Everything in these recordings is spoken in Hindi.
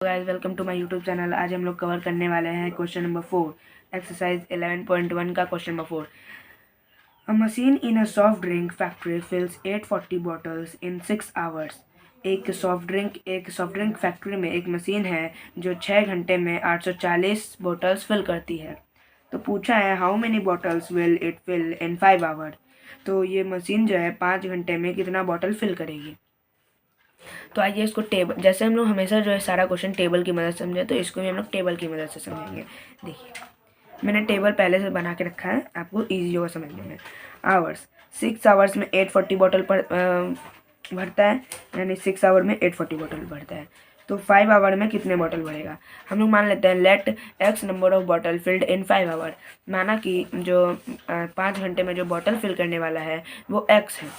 Guys welcome to my YouTube channel. आज हम लोग कवर करने वाले हैं क्वेश्चन नंबर 4, एक्सरसाइज 11.1 का question number 4। A machine in a soft drink factory fills 840 bottles in 6 hours. एक सॉफ्ट ड्रिंक फैक्ट्री में एक मशीन है जो 6 घंटे में 840 बॉटल्स फिल करती है। तो पूछा है how many bottles will it fill in 5 hour. तो ये मशीन जो है 5 घंटे में कितना बॉटल फिल करेगी। तो आइए इसको टेबल, जैसे हम लोग हमेशा जो है सारा क्वेश्चन टेबल की मदद से समझे, तो इसको भी हम लोग टेबल की मदद से समझेंगे। देखिए मैंने टेबल पहले से बना के रखा है, आपको इजी होगा समझने में। आवर्स, 6 आवर्स में 840 बॉटल पर भरता है, यानी 6 आवर में 840 बॉटल भरता है। तो 5 आवर में कितने बॉटल भरेगा। हम लोग मान लेते हैं let x number of bottle filled in 5 hour. माना कि जो 5 घंटे में जो बॉटल फिल करने वाला है वो एक्स है।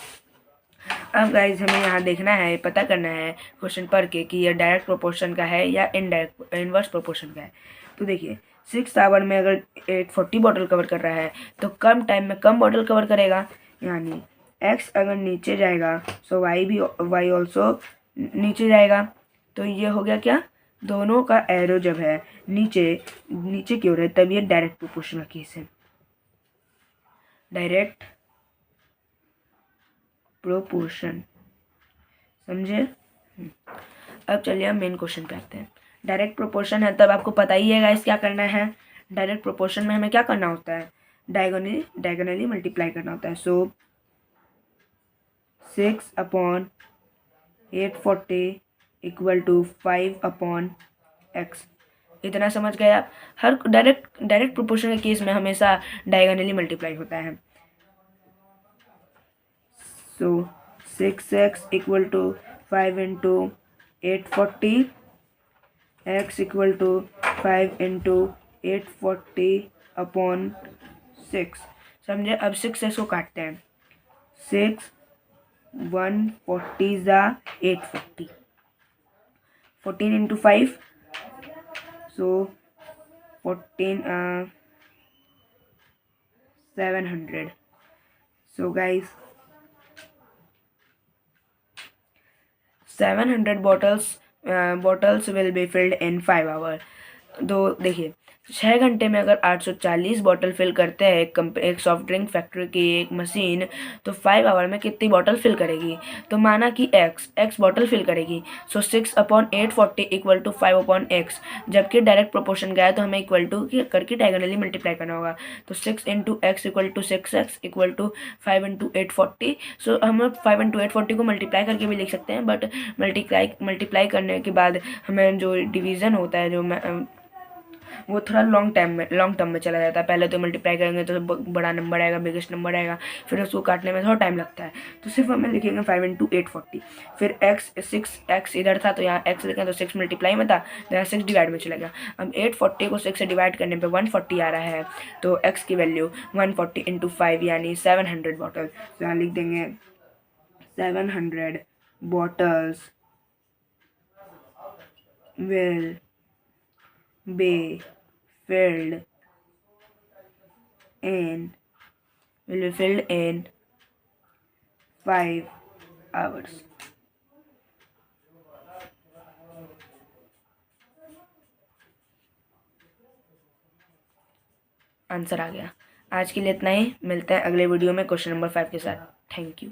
अब गाइज हमें यहाँ देखना है, पता करना है क्वेश्चन पढ़ के कि ये डायरेक्ट प्रोपोर्शन का है या इनडायरेक्ट इनवर्स प्रोपोर्शन का है। तो देखिए 6 आवर में अगर 840 बॉटल कवर कर रहा है तो कम टाइम में कम बॉटल कवर करेगा, यानी x अगर नीचे जाएगा सो y ऑल्सो नीचे जाएगा। तो ये हो गया क्या, दोनों का एरो जब है नीचे की ओर है तब ये डायरेक्ट प्रोपोर्शनल केस है, डायरेक्ट प्रोपोर्शन। समझे। अब चलिए हम मेन क्वेश्चन पे आते हैं। डायरेक्ट प्रोपोर्शन है तब आपको पता ही है गाइस क्या करना है। डायरेक्ट प्रोपोर्शन में हमें क्या करना होता है, डायगोनली मल्टीप्लाई करना होता है। So 6/840 equal to 5/x। इतना समझ गए आप। हर डायरेक्ट प्रोपोर्शन के केस में हमेशा डायगोनली मल्टीप्लाई होता है। So 6x equal to 5 into 840, x equal to 5 into 840/6। समझे। अब 6x को काटते हैं। 6 140 ज़ा 840, 14 into 5 so 700। So guys 700 bottles will be filled in 5 hours। तो देखिए 6 घंटे में अगर 840 बॉटल फिल करते हैं एक सॉफ्ट ड्रिंक फैक्ट्री की एक मशीन, तो 5 आवर में कितनी बॉटल फिल करेगी। तो माना कि x बॉटल फिल करेगी, सो 6/840 इक्वल टू 5/x। जबकि डायरेक्ट प्रोपोर्शन गया है तो हमें इक्वल टू करके डायगोनली मल्टीप्लाई करना होगा। तो 6 into x equal to 6x equal to 5 into 840। So हम 5 इंटू 840 को मल्टीप्लाई करके भी लिख सकते हैं, बट मल्टीप्लाई करने के बाद हमें जो डिवीज़न होता है वो थोड़ा लॉन्ग टर्म में चला जाता है। पहले तो मल्टीप्लाई करेंगे तो बड़ा नंबर आएगा, बिगेस्ट नंबर आएगा, फिर उसको काटने में थोड़ा टाइम लगता है। तो सिर्फ हमें लिखेंगे 5 इंटू 840। फिर6x इधर था तो यहाँ x लिखें तो 6 मल्टीप्लाई में था तो यहाँ 6 डिवाइड में चला गया। अब 840 को 6 से डिवाइड करने पे 140 आ रहा है, तो x की वैल्यू 140 इंटू 5 यानी 700 बॉटल। तो यहाँ लिख देंगे 700 bottles will be filled in 5 hours। Answer आ गया। आज के लिए इतना ही, मिलते हैं अगले वीडियो में क्वेश्चन नंबर 5 के साथ। Thank you.